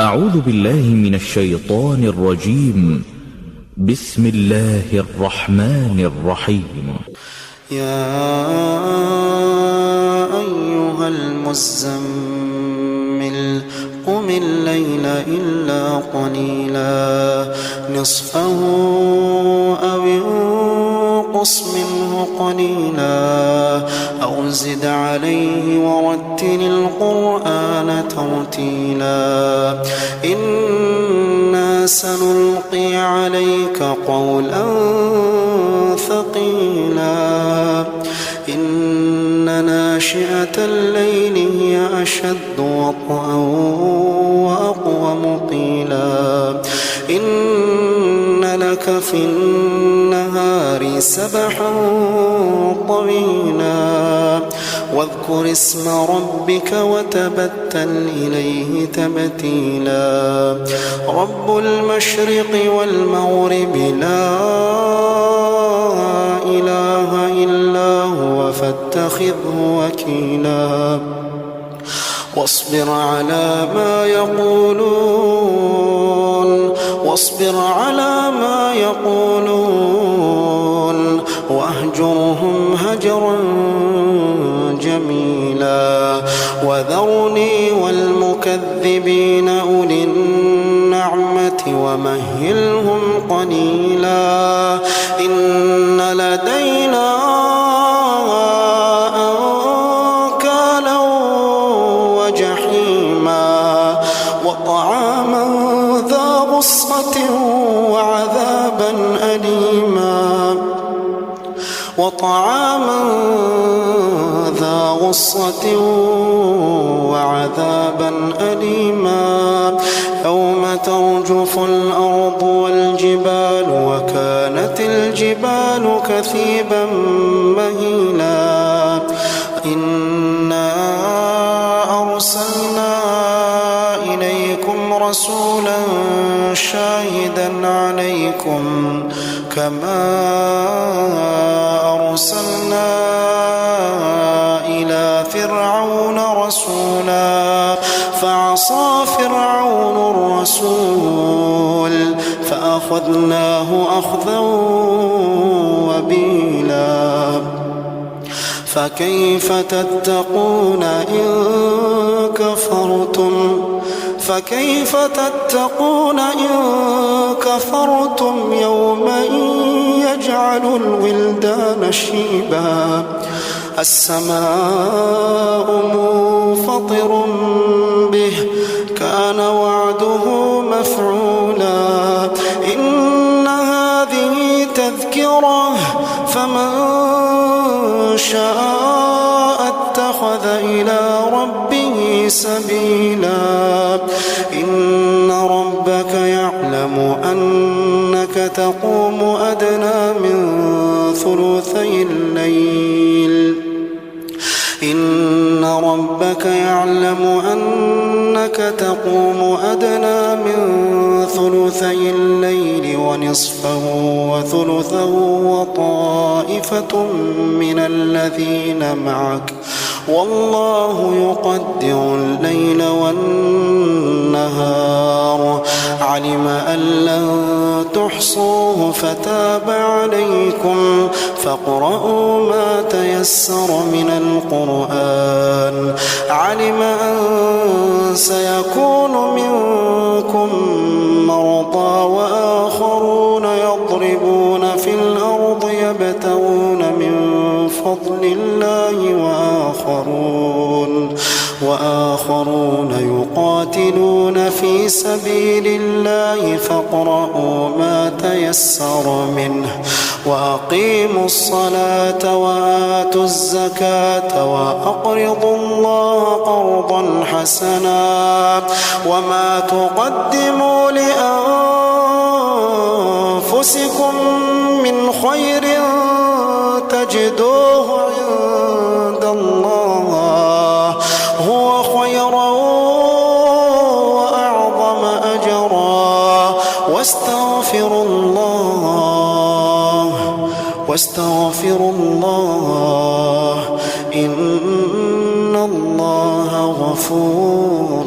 أعوذ بالله من الشيطان الرجيم. بسم الله الرحمن الرحيم. يا أيها المزمل قم الليل إلا قليلا نصفه أو انقص منه قليلا أو زد عليه ورتل القرآن ترتيلا إنا سنلقي عليك قولا ثقيلا إن ناشئة الليل هي أشد وطئا وأقوم قيلا إن لك في النهار سبحا طويلا واذكر اسم ربك وتبتل إليه تبتيلا رب المشرق والمغرب لا إله إلا هو فاتخذه وكيلا واصبر على ما يقولون واهجرهم هجرا جميلا وذرني والمكذبين أولي النعمة ومهلهم قليلا إن لدينا أنكالا وجحيما وطعاما ذا غصة وعذابا أليما يوم ترجف الأرض والجبال وكانت الجبال كثيبا مهيلا إنا أرسلنا إليكم رسولا شاهدا عليكم كما أرسلنا إلى فرعون رسولا فعصى فرعون الرسول فأخذناه أخذا وبيلا فكيف تتقون إن كفرتم يوما يجعل الولدان شيبا السماء منفطر به كان وعده مفعولا إن هذه تذكرة فمن شاء اتخذ إلى ربه سبيلا إن ربك يعلم أنك تقوم أدنى من ثلثي الليل ونصفه وثلثه وطائفة من الذين معك والله يقدر الليل والنهار علم أن لن تحصوه فتاب عليكم فاقرؤوا ما تيسر من القرآن علم أن سيكون منكم مرضى وآخرون يضربون في الأرض يبتغون من فضل الله وآخرون يقاتلون في سبيل الله فاقرؤوا ما تيسر منه وأقيموا الصلاة وآتوا الزكاة وأقرضوا الله قرضا حسنا وما تقدموا لأنفسكم من خير تجدوه عند الله هو خيرا وأعظم أجرا واستغفروا الله إن الله غفور